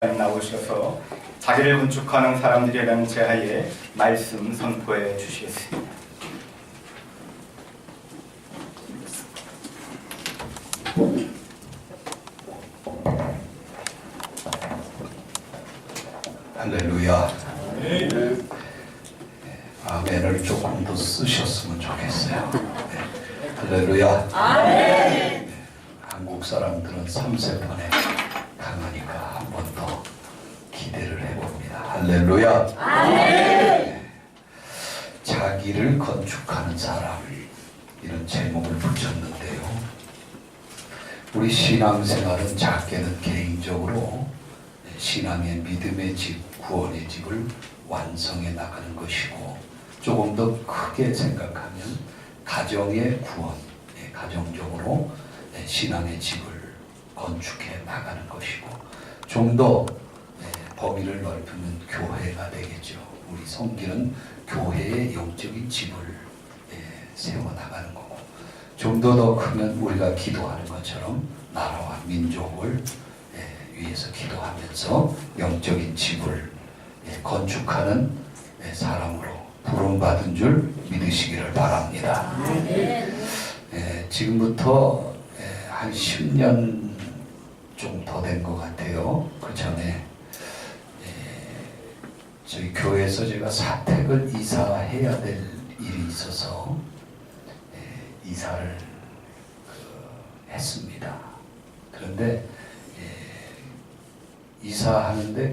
나오셔서 자기를 건축하는 사람들이라는 제하에 말씀 선포해 주시겠습니다. 할렐루야. 아멘을 조금 더 쓰셨으면 좋겠어요. 할렐루야. 아멘. 한국 사람들은 3세번에 강하니까 한 번 더 기대를 해봅니다. 할렐루야. 아멘. 자기를 건축하는 사람, 이런 제목을 붙였는데요. 우리 신앙생활은 작게는 개인적으로 신앙의 믿음의 집, 구원의 집을 완성해 나가는 것이고, 조금 더 크게 생각하면 가정의 구원, 가정적으로 신앙의 집을 건축해 나가는 것이고, 좀 더 범위를 넓히면 교회가 되겠죠. 우리 성기는 교회의 영적인 집을 세워 나가는 거고, 좀 더 크면 우리가 기도하는 것처럼 나라와 민족을 위해서 기도하면서 영적인 집을 건축하는 사람으로 부름받은 줄 믿으시기를 바랍니다. 지금부터 한 10년 좀 더 된 것 같아요. 그 전에 저희 교회에서 제가 사택을 이사해야 될 일이 있어서 이사를 했습니다. 그런데 이사하는데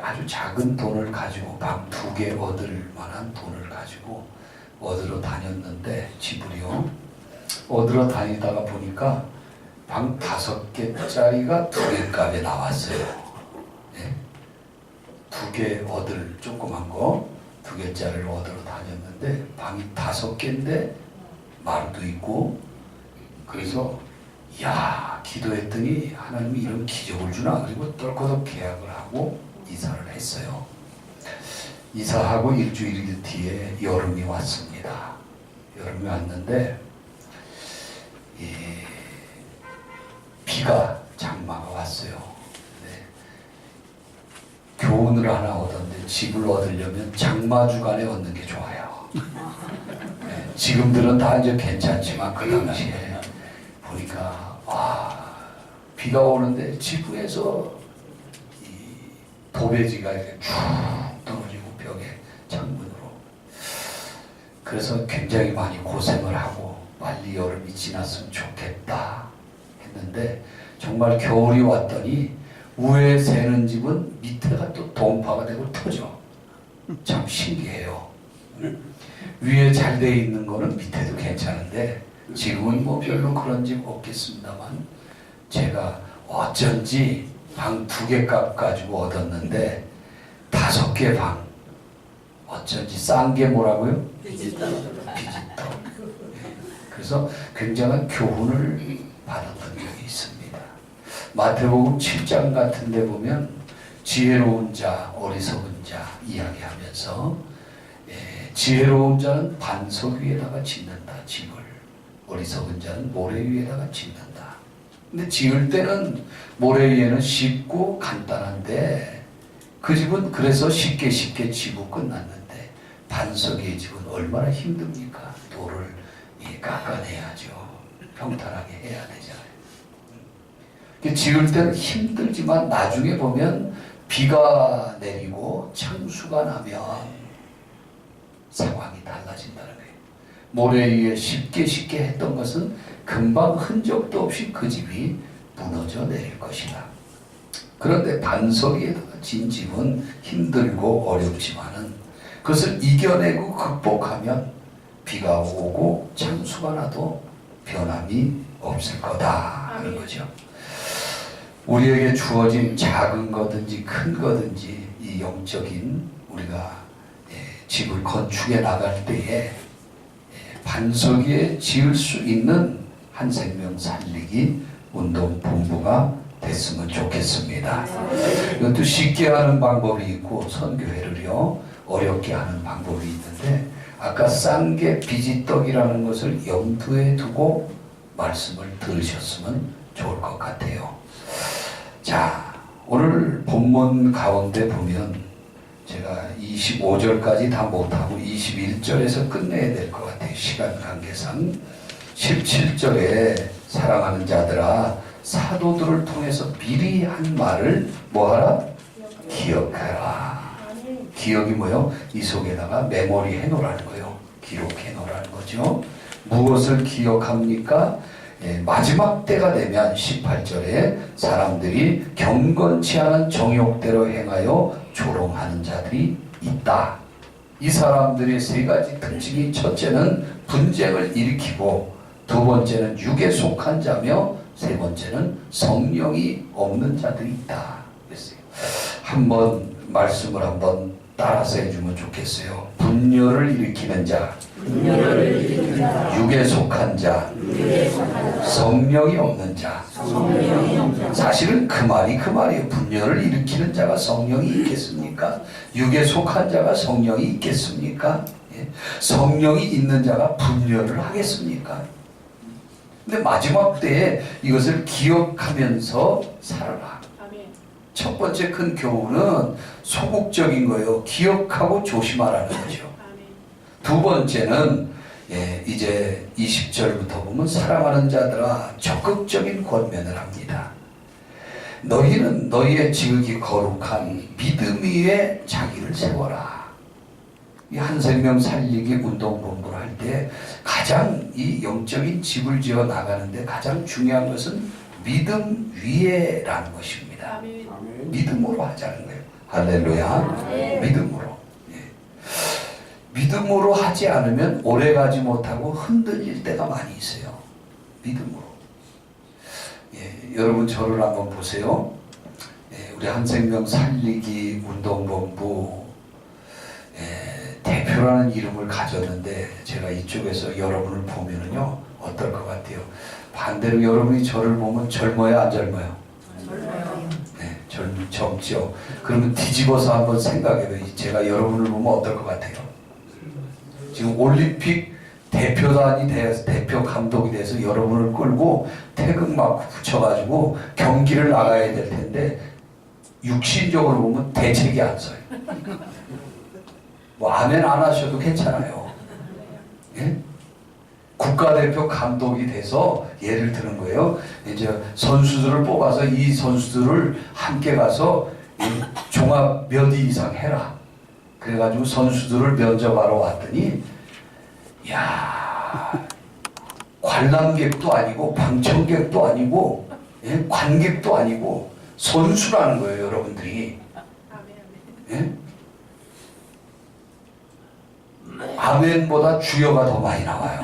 아주 작은 돈을 가지고 방 2개 얻을 만한 돈을 가지고 얻으러 다녔는데, 집을요. 얻으러 다니다가 보니까 방 5개짜리가 2개 값에 나왔어요. 2개 얻을 조그만 거 2개짜리를 얻으러 다녔는데 방이 5개인데 마루도 있고, 그래서 기도했더니 하나님이 이런 기적을 주나. 그리고 똘똘 계약을 하고 이사를 했어요. 이사하고 일주일 뒤에 여름이 왔습니다. 여름이 왔는데 비가, 장마가 왔어요. 교훈을 하나 얻었는데, 집을 얻으려면 장마 주간에 얻는 게 좋아요. 지금들은 다 이제 괜찮지만 그 당시에 보니까 비가 오는데 지구에서 이 도배지가 이렇게 쭉 떨어지고 벽에 창문으로. 그래서 굉장히 많이 고생을 하고 빨리 여름이 지났으면 좋겠다 했는데, 정말 겨울이 왔더니 위에 새는 집은 밑에가 또 동파가 되고 터져. 참 신기해요. 위에 잘 돼 있는 거는 밑에도 괜찮은데, 지금은 뭐 별로 그런 집 없겠습니다만, 제가 어쩐지 방 2개 값 가지고 얻었는데 5개 방, 어쩐지 싼 게 뭐라고요? 비지떡. 그래서 굉장한 교훈을 받았던 적이 있습니다. 마태복음 7장 같은 데 보면 지혜로운 자, 어리석은 자 이야기하면서 지혜로운 자는 반석 위에다가 짓는다, 집을. 어리석은 자는 모래 위에다가 짓는다. 근데 지을 때는 모래 위에는 쉽고 간단한데, 그 집은 그래서 쉽게 지고 끝났는데, 반석 위의 집은 얼마나 힘듭니까? 돌을 깎아내야죠. 평탄하게 해야 되잖아요. 지을 때는 힘들지만 나중에 보면 비가 내리고 창수가 나면 상황이 달라진다는 거예요. 모래 위에 쉽게 했던 것은 금방 흔적도 없이 그 집이 무너져 내릴 것이다. 그런데 반석 위에다가 진 집은 힘들고 어렵지만은 그것을 이겨내고 극복하면 비가 오고 창수가 나도 변함이 없을 거다 하는 거죠. 우리에게 주어진 작은 거든지 큰 거든지 이 영적인 우리가 집을 건축해 나갈 때에 반석 위에 지을 수 있는 한 생명 살리기 운동본부가 됐으면 좋겠습니다. 이것도 쉽게 하는 방법이 있고, 선교회를요 어렵게 하는 방법이 있는데, 아까 싼 게 비지떡이라는 것을 염두에 두고 말씀을 들으셨으면 좋을 것 같아요. 자, 오늘 본문 가운데 보면 제가 25절까지 다 못하고 21절에서 끝내야 될 것 같아요. 시간 관계상. 17절에 사랑하는 자들아 사도들을 통해서 미리 한 말을 뭐하라? 기억하라. 기억이 뭐요? 이 속에다가 메모리 해놓으라는 거예요. 기록해 놓으라는 거죠. 무엇을 기억합니까? 마지막 때가 되면 18절에 사람들이 경건치 않은 정욕대로 행하여 조롱하는 자들이 있다. 이 사람들의 세 가지 특징이 첫째는 분쟁을 일으키고 두 번째는 육에 속한 자며 세 번째는 성령이 없는 자들이 있다. 그랬어요. 한번 말씀을 한번 따라서 해주면 좋겠어요. 분열을 일으키는 자, 육에 속한 자, 성령이 없는 자. 사실은 그 말이에요. 분열을 일으키는 자가 성령이 있겠습니까? 육에 속한 자가 성령이 있겠습니까? 성령이 있는 자가 분열을 하겠습니까? 근데 마지막 때에 이것을 기억하면서 살아라. 첫 번째 큰 교훈은 소극적인 거예요. 기억하고 조심하라는 거죠. 두 번째는 이제 20절부터 보면 사랑하는 자들아 적극적인 권면을 합니다. 너희는 너희의 지극히 거룩한 믿음 위에 자기를 세워라. 이 한생명 살리기 운동본부를 할 때 가장 이 영적인 집을 지어 나가는데 가장 중요한 것은 믿음 위에라는 것입니다. 믿음으로 하자는 거예요. 할렐루야. 믿음으로. 믿음으로 하지 않으면 오래가지 못하고 흔들릴 때가 많이 있어요. 믿음으로. 여러분 저를 한번 보세요. 우리 한생명 살리기 운동본부 대표라는 이름을 가졌는데 제가 이쪽에서 여러분을 보면은요 어떨 것 같아요? 반대로 여러분이 저를 보면 젊어요, 안 젊어요? 젊어요. 네, 젊죠. 그러면 뒤집어서 한번 생각해봐요. 제가 여러분을 보면 어떨 것 같아요? 지금 올림픽 대표단이 돼서 대표 감독이 돼서 여러분을 끌고 태극 막 붙여가지고 경기를 나가야 될 텐데 육신적으로 보면 대책이 안 서요. 뭐 아멘 안 하셔도 괜찮아요. 예? 국가대표 감독이 돼서 예를 드는 거예요. 이제 선수들을 뽑아서 이 선수들을 함께 가서 종합 몇 위 이상 해라. 그래가지고 선수들을 면접하러 왔더니 야 관람객도 아니고 방청객도 아니고 관객도 아니고 선수라는 거예요, 여러분들이. 예? 아멘보다 주여가 더 많이 나와요.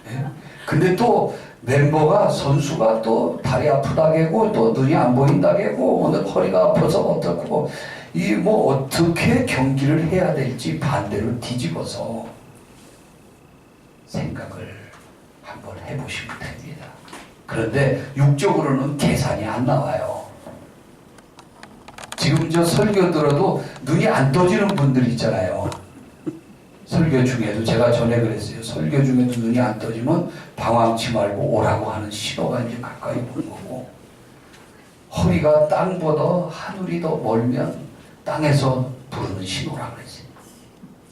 예? 근데 또 멤버가 선수가 또 다리 아프다게고 또 눈이 안 보인다게고 오늘 허리가 아파서 어떻고 이 뭐 어떻게 경기를 해야 될지 반대로 뒤집어서 생각을 한번 해보시면 됩니다. 그런데 육적으로는 계산이 안 나와요. 지금 저 설교 들어도 눈이 안 떠지는 분들 있잖아요. 설교 중에도 제가 전에 그랬어요. 설교 중에도 눈이 안 떠지면 방황치 말고 오라고 하는 신호가 이제 가까이 오는 거고, 허리가 땅보다 하늘이 더 멀면 땅에서 부르는 신호라고 그랬어요.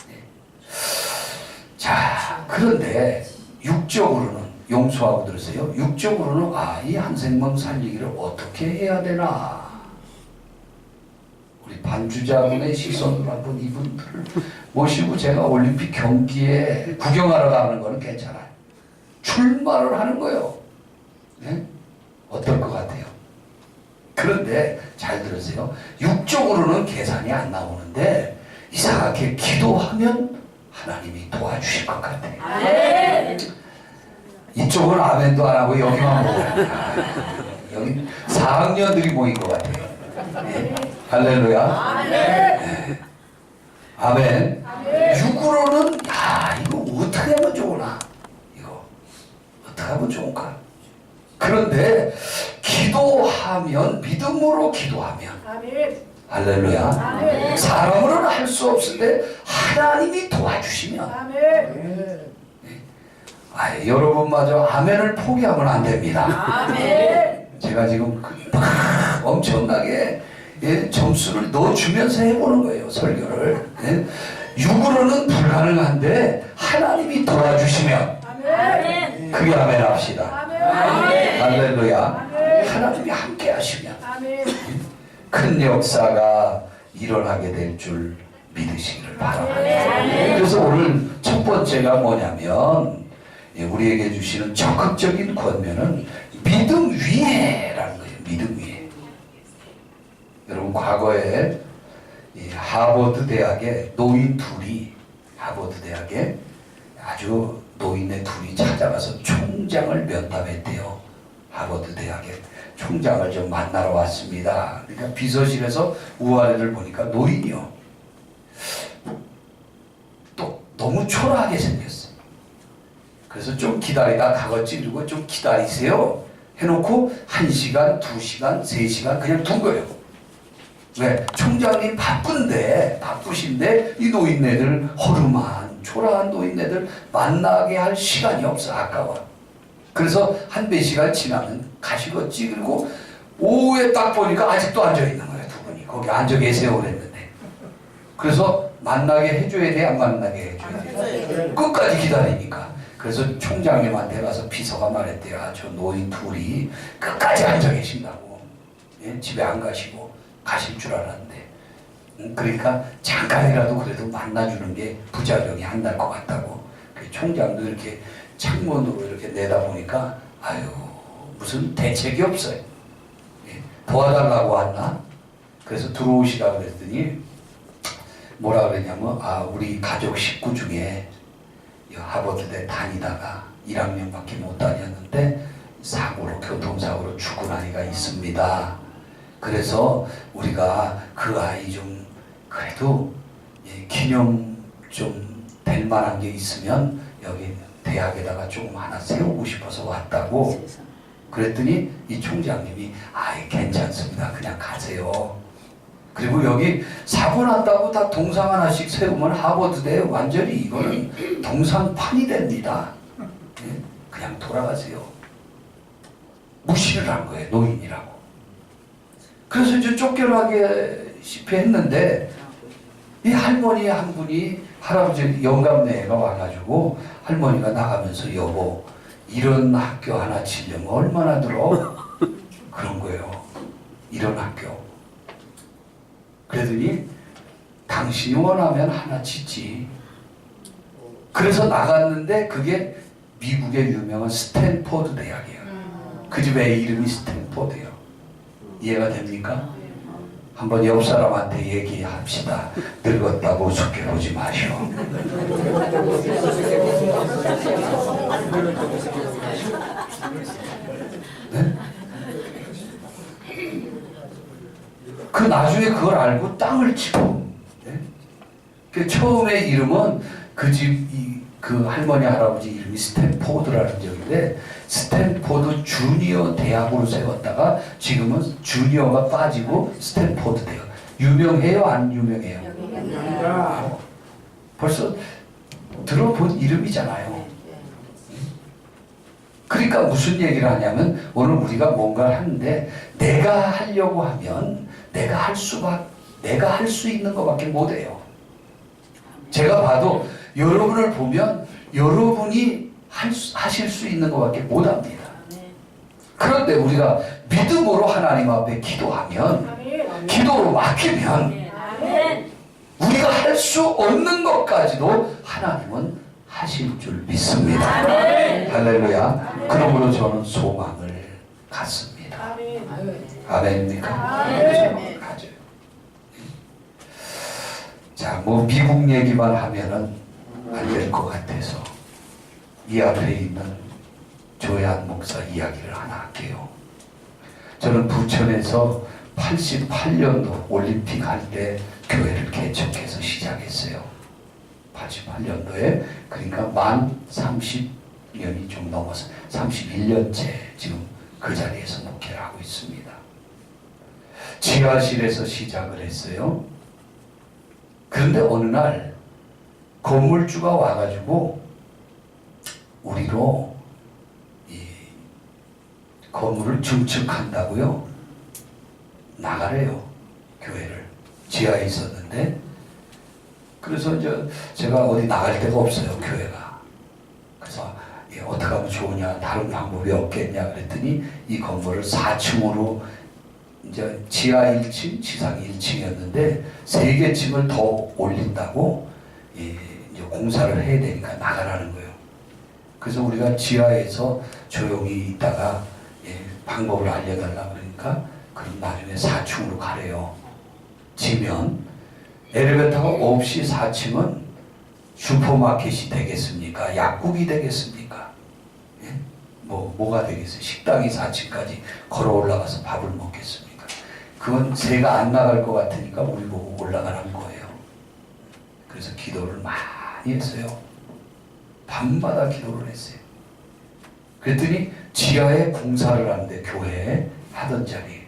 네. 자, 그런데 육적으로는 용서하고 들으세요. 육적으로는 이 한생명 살리기를 어떻게 해야 되나? 우리 반주자분의 시선으로 한번 이분들을 모시고 제가 올림픽 경기에 구경하러 가는 거는 괜찮아요. 출마를 하는 거예요. 네? 어떨 것 같아요? 그런데 잘 들으세요. 육적으로는 계산이 안 나오는데 이상하게 기도하면 하나님이 도와주실 것 같아요. 네. 이쪽은 아멘도 안 하고 여기만 보고 여기 4학년들이 모인 것 같아요. 네. 할렐루야. 아멘. 네. 아멘. 육으로는 이거 어떻게 하면 좋으나? 이거 어떻게 하면 좋을까? 그런데 기도하면 믿음으로 기도하면 아멘. 할렐루야. 아멘. 사람으로는 할 수 없을 때 하나님이 도와주시면 아멘. 여러분마저 아멘을 포기하면 안 됩니다. 아멘. 제가 지금 막 엄청나게 점수를 넣어주면서 해보는 거예요, 설교를. 육으로는 불가능한데 하나님이 도와주시면 그게 아멘 합시다. 할렐루야. 하나님이 함께 하시면 큰 역사가 일어나게 될 줄 믿으시기를 바랍니다. 그래서 오늘 첫 번째가 뭐냐면 우리에게 주시는 적극적인 권면은 믿음 위에라는 거예요. 믿음 위에. 여러분 과거에 하버드 대학의 노인 둘이 하버드 대학에 아주 노인네 둘이 찾아가서 총장을 면담했대요. 하버드 대학에 총장을 좀 만나러 왔습니다. 그러니까 비서실에서 우아래를 보니까 노인이요. 또 너무 초라하게 생겼어요. 그래서 좀 기다리다 각을 찌르고 좀 기다리세요 해놓고 1시간, 2시간, 3시간 그냥 둔 거예요. 왜? 총장님 바쁘신데 이 노인네들 허름한 초라한 노인네들 만나게 할 시간이 없어. 아까워. 그래서 한 몇 시간 지나면 가시겠지. 그리고 오후에 딱 보니까 아직도 앉아있는 거예요. 두 분이 거기 앉아 계세요 그랬는데. 그래서 만나게 해줘야 돼, 안 만나게 해줘야 돼? 끝까지 기다리니까. 그래서 총장님한테 가서 비서가 말했대요. 아, 저 노인 둘이 끝까지 앉아 계신다고. 집에 안 가시고 가실 줄 알았는데. 그러니까 잠깐이라도 그래도 만나주는 게 부작용이 안 날 것 같다고. 그 총장도 이렇게 창문으로 이렇게 내다보니까 아유 무슨 대책이 없어요. 도와달라고 왔나? 그래서 들어오시라 그랬더니 뭐라 그랬냐면 우리 가족 식구 중에 하버드대 다니다가 1학년밖에 못 다녔는데 교통사고로 죽은 아이가 있습니다. 그래서 우리가 그 아이 좀 그래도 기념 좀 될 만한 게 있으면 여기 대학에다가 조금 하나 세우고 싶어서 왔다고. 그랬더니 이 총장님이 괜찮습니다. 그냥 가세요. 그리고 여기 사고 났다고 다 동상 하나씩 세우면 하버드대 완전히 이거는 동상판이 됩니다. 그냥 돌아가세요. 무시를 한 거예요. 노인이라고. 그래서 이제 쫓겨나게 했는데 이 할머니 한 분이 할아버지 영감네가 와가지고 할머니가 나가면서 여보 이런 학교 하나 치려면 얼마나 들어? 그런 거예요. 이런 학교. 그러더니 당신이 원하면 하나 짓지. 그래서 나갔는데 그게 미국의 유명한 스탠포드 대학이에요. 그 집의 이름이 스탠포드예요. 이해가 됩니까? 한번 옆 사람한테 얘기합시다. 늙었다고 좋게 보지 마시오. 네? 그 나중에 그걸 알고 땅을 치고. 네? 그 처음에 이름은 그 할머니 할아버지 이름이 스탠포드라는 적인데 스탠포드 주니어 대학으로 세웠다가 지금은 주니어가 빠지고 스탠포드 대학. 유명해요? 안 유명해요? 벌써 들어본 이름이잖아요. 그러니까 무슨 얘기를 하냐면 오늘 우리가 뭔가를 하는데 내가 하려고 하면 내가 할 수 있는 것밖에 못해요. 제가 봐도 여러분을 보면 여러분이 하실 수 있는 것밖에 못합니다. 그런데 우리가 믿음으로 하나님 앞에 기도하면 기도로 맡기면 우리가 할 수 없는 것까지도 하나님은 하실 줄 믿습니다. 할렐루야. 그러므로 저는 소망을 갖습니다. 아멘입니까? 소망을 가져요. 자, 미국 얘기만 하면은 안 될 것 같아서 이 앞에 있는 조혜한 목사 이야기를 하나 할게요. 저는 부천에서 88년도 올림픽 할 때 교회를 개척해서 시작했어요. 88년도에 그러니까 만 30년이 좀 넘어서 31년째 지금 그 자리에서 목회를 하고 있습니다. 지하실에서 시작을 했어요. 그런데 어느 날 건물주가 와가지고 우리로 이 건물을 증축한다고요. 나가래요. 교회를. 지하에 있었는데 그래서 이제 제가 어디 나갈 데가 없어요. 교회가. 그래서 어떻게 하면 좋으냐, 다른 방법이 없겠냐 그랬더니 이 건물을 4층으로 이제 지하 1층, 지상 1층이었는데 3개 층을 더 올린다고 이제 공사를 해야 되니까 나가라는 거예요. 그래서 우리가 지하에서 조용히 있다가 방법을 알려달라 그러니까 그럼 나중에 4층으로 가래요. 지면 엘리베이터가 없이 4층은 슈퍼마켓이 되겠습니까? 약국이 되겠습니까? 예? 뭐가 되겠어요? 식당이 4층까지 걸어 올라가서 밥을 먹겠습니까? 그건 새가 안 나갈 것 같으니까 우리 보고 올라가는 거예요. 그래서 기도를 많이 했어요. 밤마다 기도를 했어요. 그랬더니 지하에 공사를 하는데, 교회에 하던 자리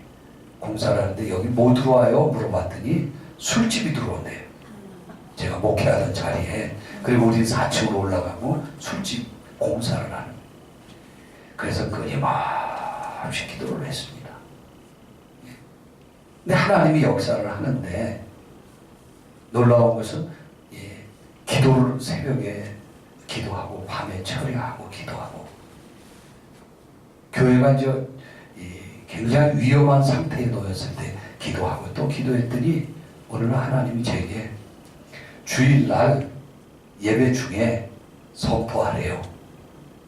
공사를 하는데 여기 뭐 들어와요? 물어봤더니 술집이 들어온대요. 제가 목회하던 자리에. 그리고 우리 4층으로 올라가고 술집 공사를 하는. 그래서 끊임없이 기도를 했습니다. 근데 하나님이 역사를 하는데 놀라운 것은 기도를 새벽에 기도하고 밤에 철야하고 기도하고, 교회가 이제 굉장히 위험한 상태에 놓였을 때 기도하고 또 기도했더니 어느 날 하나님이 제게 주일날 예배 중에 선포하래요.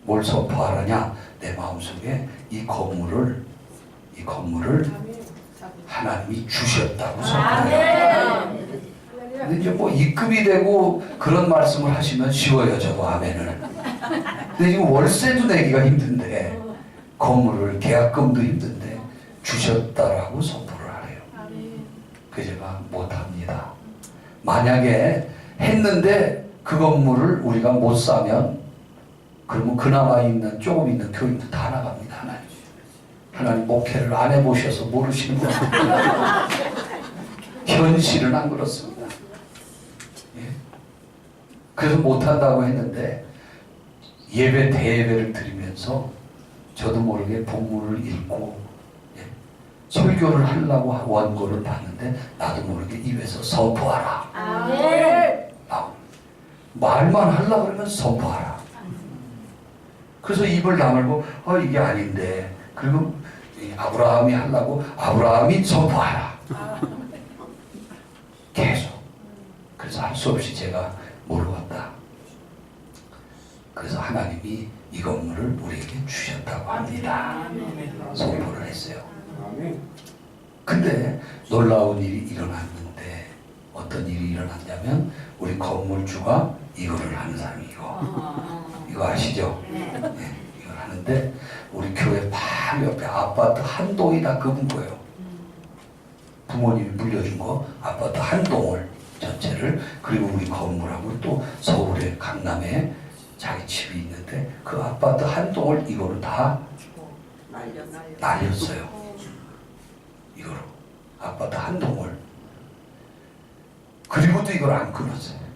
뭘 선포하라냐? 내 마음속에 이 건물을 하나님이 주셨다고 선포해요. 근데 이제 뭐 입금이 되고 그런 말씀을 하시면 쉬워요. 저도 아멘을. 근데 지금 월세도 내기가 힘든데, 건물을 계약금도 힘든데 주셨다라고 선포를 하래요. 그 제가 못합니다. 만약에 했는데 그 건물을 우리가 못 사면 그러면 그나마 있는 조금 있는 교인도 다 나갑니다. 하나님 목회를 안 해보셔서 모르시는 겁니다. 현실은 안 그렇습니다. 그래서 못한다고 했는데 예배 대예배를 드리면서 저도 모르게 본문을 읽고 설교를 하려고 원고를 봤는데 나도 모르게 입에서 선포하라. 말만 하려고 그러면 선포하라. 그래서 입을 다물고 이게 아닌데, 그리고 아브라함이 하려고 아브라함이 선포하라. 계속. 그래서 할 수 없이 제가 모르겠다. 그래서 하나님이 이 건물을 우리에게 주셨다고 합니다. 선포를 했어요. 근데 놀라운 일이 일어났는데, 어떤 일이 일어났냐면 우리 건물주가 이거를 하는 사람이고, 이거 아시죠? 네, 이걸 하는데 우리 교회 바로 옆에 아파트 한 동이 다 그분 거예요. 부모님이 물려준 거 아파트 한 동을 전체를, 그리고 우리 건물하고 또 서울에 강남에 자기 집이 있는데 그 아파트 한 동을 이거로 다 날렸어요. 이거로 아파트 한 동을. 그리고도 이걸 안 끊었어요.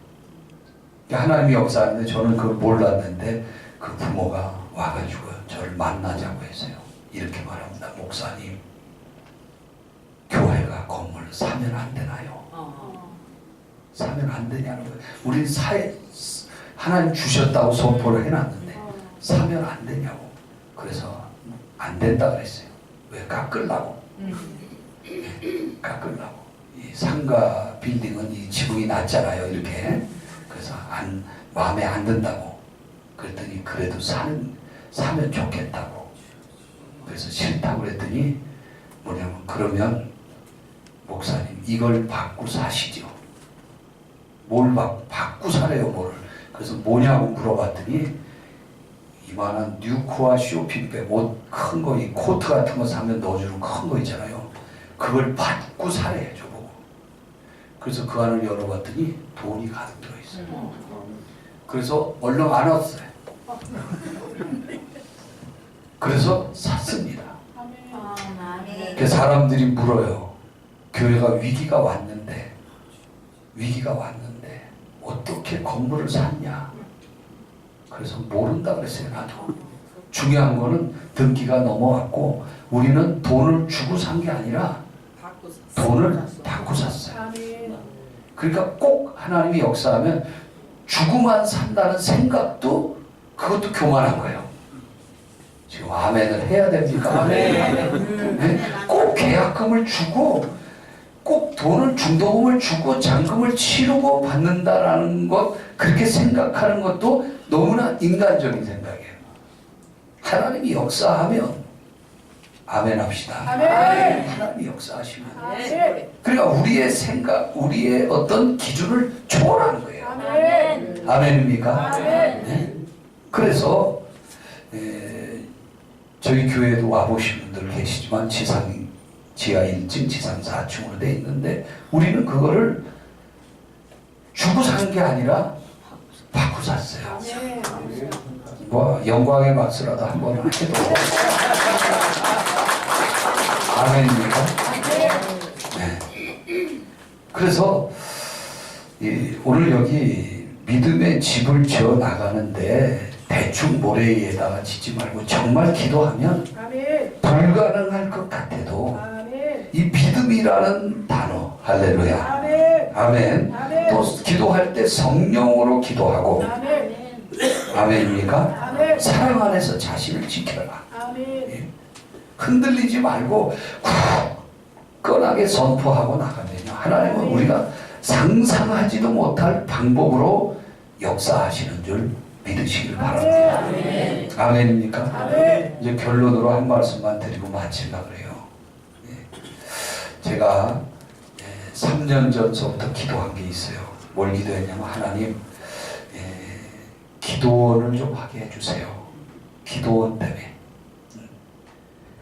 하나님이 역사하는데 저는 그걸 몰랐는데 그 부모가 와가지고 저를 만나자고 했어요. 이렇게 말합니다. 목사님, 교회가 건물 사면 안 되나요? 사면 안 되냐는 거예요. 우리 하나님 주셨다고 선포를 해놨는데 사면 안 되냐고. 그래서 안 된다 그랬어요. 왜? 깎으려고. 깎으려고. 이 상가 빌딩은 이 지붕이 낮잖아요. 이렇게. 그래서 마음에 안 든다고. 그랬더니 그래도 사면 좋겠다고. 그래서 싫다고 그랬더니 뭐냐면, 그러면 목사님 이걸 받고 사시죠. 뭘 받고 사래요, 뭐를. 그래서 뭐냐고 물어봤더니 이만한 뉴코아 쇼핑백, 옷 큰 거, 이 코트 같은 거 사면 넣어주는 큰 거 있잖아요. 그걸 받고 사래요, 저보고. 그래서 그 안을 열어봤더니 돈이 가득 들어있어요. 그래서 얼른 안 왔어요. 그래서 샀습니다. 그 사람들이 물어요. 교회가 위기가 왔는데 어떻게 건물을 샀냐. 그래서 모른다 그랬어요. 나도. 중요한 거는 등기가 넘어왔고 우리는 돈을 주고 산 게 아니라 돈을 받고 샀어요. 아멘. 그러니까 꼭 하나님이 역사하면 주고만 산다는 생각도 그것도 교만한 거예요. 지금 아멘을 해야 됩니까? 네? 꼭 계약금을 주고 꼭 돈을 중도금을 주고 잔금을 치르고 받는다라는 것, 그렇게 생각하는 것도 너무나 인간적인 생각이에요. 하나님이 역사하면 아멘 합시다. 아멘. 하나님이 역사하시면, 아멘. 그러니까 우리의 생각, 우리의 어떤 기준을 초월하는 거예요. 아멘. 아멘입니까? 아멘. 네? 그래서 저희 교회도 와보신 분들 계시지만 지하 1층, 지상 4층으로 돼 있는데 우리는 그거를 주고 산 게 아니라 받고 샀어요. 아멘. 뭐 영광의 박수라도 한번 해도 아멘입니까? 네. 그래서 오늘 여기 믿음의 집을 지어 나가는데 대충 모래 위에다가 짓지 말고 정말 기도하면 아멘. 불가능할 것 같아도 아멘. 이 믿음이라는 단어, 할렐루야, 아멘. 아멘. 아멘. 또 기도할 때 성령으로 기도하고, 아멘. 아멘입니까? 아멘. 사랑 안에서 자신을 지켜라. 아멘. 흔들리지 말고 굳건하게 선포하고 나가면요, 하나님은 우리가 상상하지도 못할 방법으로 역사하시는 줄 믿으시길 바랍니다. 아멘. 아멘입니까? 아멘. 이제 결론으로 한 말씀만 드리고 마치려고 그래요. 제가 3년 전서부터 기도한 게 있어요. 뭘 기도했냐면, 하나님, 기도원을 좀 하게 해주세요. 기도원 때문에.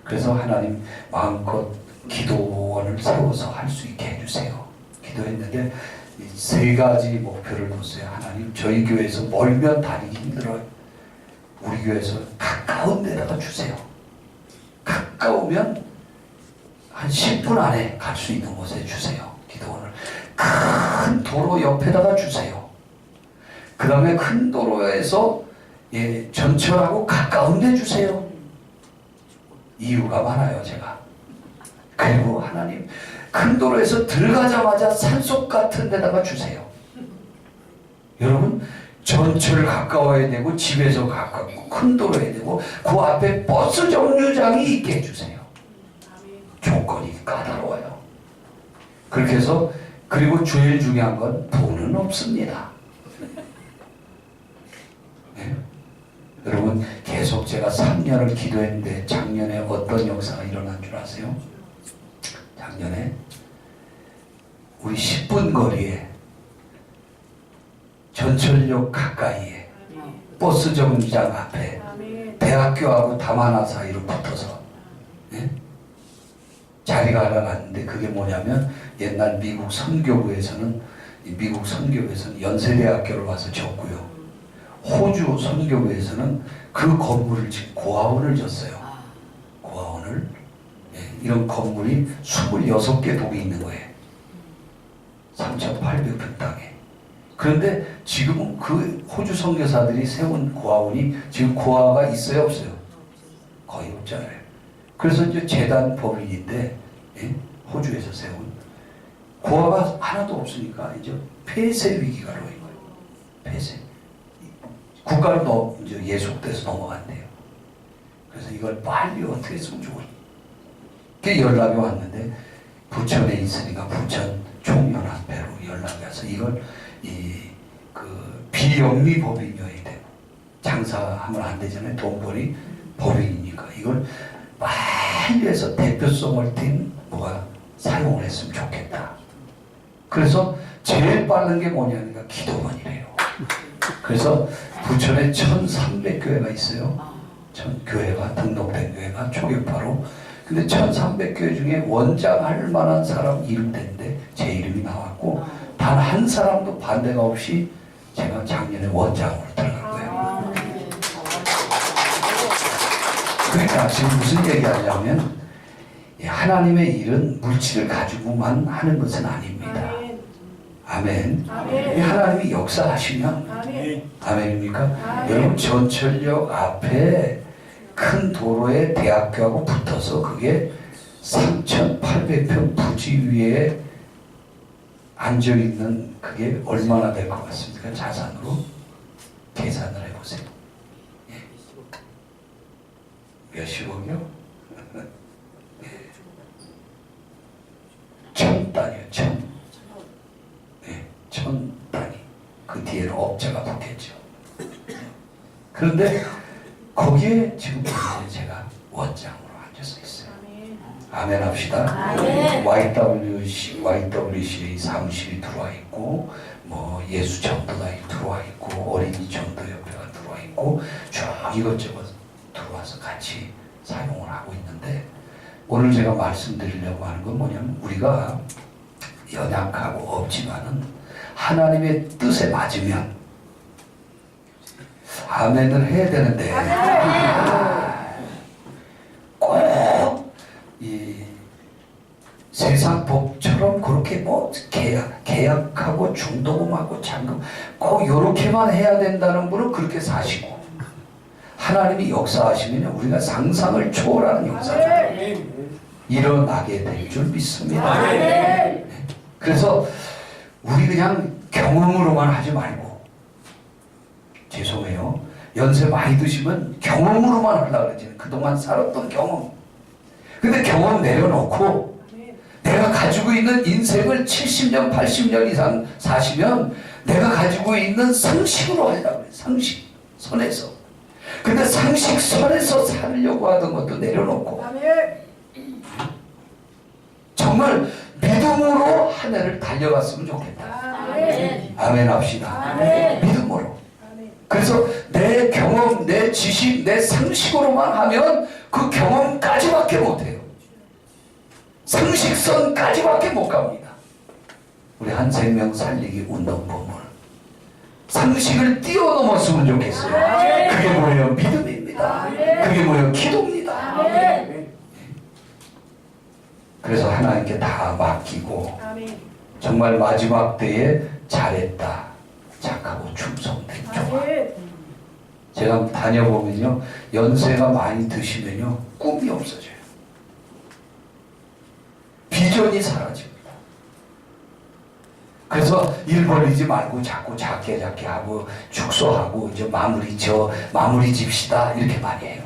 그래서 하나님 마음껏 기도원을 세워서 할 수 있게 해주세요. 기도했는데 이 3가지 목표를 뒀어요. 하나님, 저희 교회에서 멀면 다니기 힘들어요. 우리 교회에서 가까운 데다가 주세요. 가까우면 한 10분 안에 갈 수 있는 곳에 주세요. 기도원을. 큰 도로 옆에다가 주세요. 그 다음에 큰 도로에서 전철하고 가까운 데 주세요. 이유가 많아요, 제가. 그리고 하나님, 큰 도로에서 들어가자마자 산속 같은 데다가 주세요. 여러분, 전철 가까워야 되고, 집에서 가깝고, 큰 도로야 되고, 그 앞에 버스 정류장이 있게 해주세요. 조건이 까다로워요. 그렇게 해서, 그리고 제일 중요한 건 돈은 없습니다. 네? 여러분, 계속 제가 3년을 기도했는데 작년에 어떤 역사가 일어난 줄 아세요? 작년에 우리 10분 거리에 전철역 가까이에 버스 정류장 앞에 대학교하고 담화나 사이로 붙어서 자리가 하나 갔는데, 그게 뭐냐면 옛날 미국 선교부에서는 연세대학교를 와서 졌고요, 호주 선교부에서는 그 건물을 지금 고아원을 졌어요. 고아원을. 이런 건물이 26개 동이 있는 거예요. 3,800평 땅에. 그런데 지금은 그 호주 선교사들이 세운 고아원이 지금 고아가 있어요, 없어요? 거의 없잖아요. 그래서 이제 재단 법인인데, 호주에서 세운 고아가 하나도 없으니까 이제 폐쇄 위기가 놓인 거예요. 폐쇄. 국가로 이제 예속돼서 넘어간대요. 그래서 이걸 빨리 어떻게 했으면 좋을까? 그 연락이 왔는데, 부천에 있으니까 부천 총연합회로 연락이 와서 이걸 비영리 법인이어야 되고, 장사하면 안 되잖아요. 돈벌이 법인이니까 이걸 빨리 해서 대표성을 띈 뭐가 사용을 했으면 좋겠다. 그래서 제일 빠른 게 뭐냐니까 기도원이래요. 그래서 부천에 1,300교회가 있어요. 교회가 등록된 교회가 초격파로. 근데 1,300교회 중에 원장할 만한 사람 이름 됐는데 제 이름이 나왔고, 단 한 사람도 반대가 없이 제가 작년에 원장으로 들어간 거예요. 그러니까 지금 무슨 얘기하냐면, 하나님의 일은 물질을 가지고만 하는 것은 아닙니다. 아멘. 아멘. 하나님이 역사하시면, 아멘. 아멘입니까? 아멘. 여러분, 전철역 앞에 큰 도로에 대학교하고 붙어서 그게 3,800평 부지 위에 앉아있는 그게 얼마나 될 것 같습니까? 자산으로 계산을 해보세요. 예. 몇십억이요? 1,000단위요. 1,000. 네, 1,000단위. 그 뒤에는 업자가 붙겠죠. 그런데 거기에 지금 제가 원장으로 앉아서 있어요. 아멘 합시다. 아멘. YWCA 사무실이 들어와 있고, 뭐 예수 전도단이 들어와 있고, 어린이 전도협회가 들어와 있고, 쭉 이것저것 들어와서 같이 사용을 하고 있는데, 오늘 제가 말씀드리려고 하는 건 뭐냐면, 우리가 연약하고 없지만은 하나님의 뜻에 맞으면 아멘을 해야 되는데, 꼭 이 세상 법처럼 그렇게 뭐 계약하고 중도금하고 잔금 꼭 이렇게만 해야 된다는 분은 그렇게 사시고, 하나님이 역사하시면 우리가 상상을 초월하는 역사죠. 일어나게 될 줄 믿습니다. 그래서 우리 그냥 경험으로만 하지 말고, 죄송해요, 연세 많이 드시면 경험으로만 하려고 그러지. 그동안 살았던 경험. 근데 경험 내려놓고 내가 가지고 있는 인생을 70년, 80년 이상 사시면 내가 가지고 있는 상식으로 하려고 그래요. 상식 선에서. 근데 상식 선에서 살려고 하던 것도 내려놓고 정말 믿음으로 한 해를 달려갔으면 좋겠다. 아멘 합시다. 믿음으로. 그래서 내 경험, 내 지식, 내 상식으로만 하면 그 경험까지밖에 못해요. 상식선까지밖에 못 갑니다. 우리 한 생명 살리기 운동본문 상식을 뛰어넘었으면 좋겠어요. 그게 뭐예요? 믿음입니다. 그게 뭐예요? 기도입니다. 그래서 하나님께 다 맡기고 정말 마지막 때에 잘했다, 착하고 충성된 종아. 제가 다녀보면요, 연세가 많이 드시면요, 꿈이 없어져요. 비전이 사라집니다. 그래서 일 벌리지 말고 자꾸 작게 하고 축소하고 이제 마무리 집시다 이렇게 많이 해요.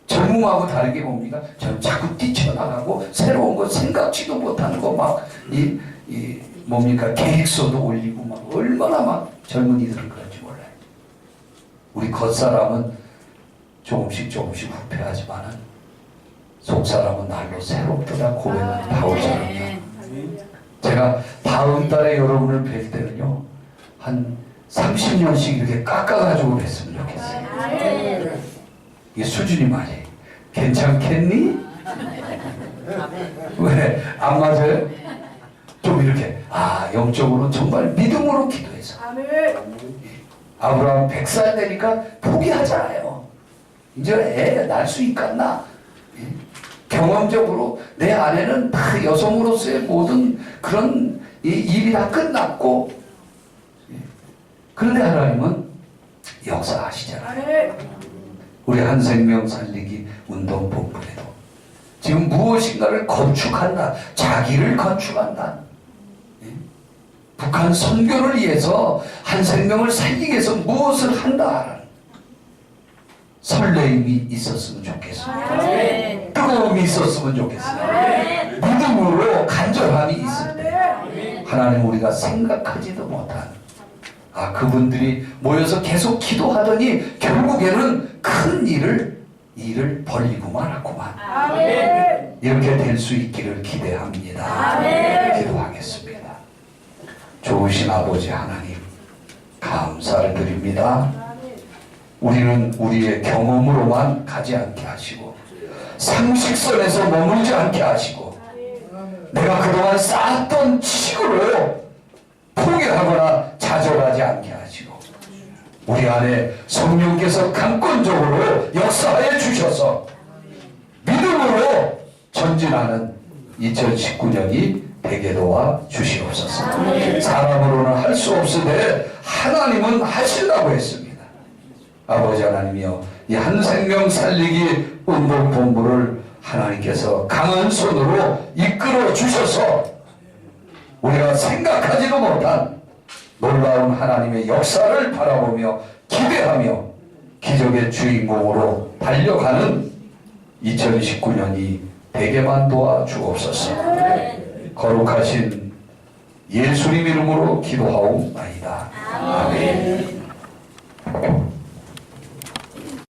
젊음하고 다르게 뭡니까? 저는 자꾸 뛰쳐나가고 새로운 거 생각지도 못하는 거 막 뭡니까? 계획서도 올리고 막 얼마나 막 젊은이들은 그런지 몰라요. 우리 겉사람은 조금씩 후패하지만은 속사람은 날로 새롭더라 고백하는 바울처럼요. 제가 다음 달에 여러분을 뵐 때는요, 한 30년씩 이렇게 깎아가지고 뵀으면 좋겠어요. 이게 수준이 말이에요. 괜찮겠니? 왜? 안 맞아요? 좀 이렇게 영적으로 정말 믿음으로 기도해서. 아브라함 100살 되니까 포기하잖아요. 이제 애 날 수 있겠나? 경험적으로 내 안에는 다 여성으로서의 모든 그런 일이 다 끝났고, 그런데 하나님은 역사하시잖아요. 우리 한 생명 살리기 운동 본부에도 지금 무엇인가를 건축한다, 자기를 건축한다. 북한 선교를 위해서 한 생명을 살리기 위해서 무엇을 한다. 설레임이 있었으면 좋겠습니다. 뜨거움이 있었으면 좋겠습니다. 믿음으로 간절함이 있을 때 하나님 우리가 생각하지도 못한 그분들이 모여서 계속 기도하더니 결국에는 큰 일을 벌리고만 하구만. 이렇게 될 수 있기를 기대합니다. 기도하겠습니다. 좋으신 아버지 하나님, 감사를 드립니다. 우리는 우리의 경험으로만 가지 않게 하시고 상식선에서 머물지 않게 하시고 내가 그동안 쌓았던 지식으로 포기하거나 좌절하지 않게 하시고 우리 안에 성령께서 강권적으로 역사하여 주셔서 믿음으로 전진하는 2019년이 되게 도와 주시옵소서. 사람으로는 할 수 없으되 하나님은 하시려고 했습니다. 아버지 하나님이여, 이 한 생명 살리기 운동본부를 하나님께서 강한 손으로 이끌어 주셔서 우리가 생각하지도 못한 놀라운 하나님의 역사를 바라보며 기대하며 기적의 주인공으로 달려가는 2019년이 되게만 도와주옵소서. 거룩하신 예수님 이름으로 기도하옵나이다. 아멘.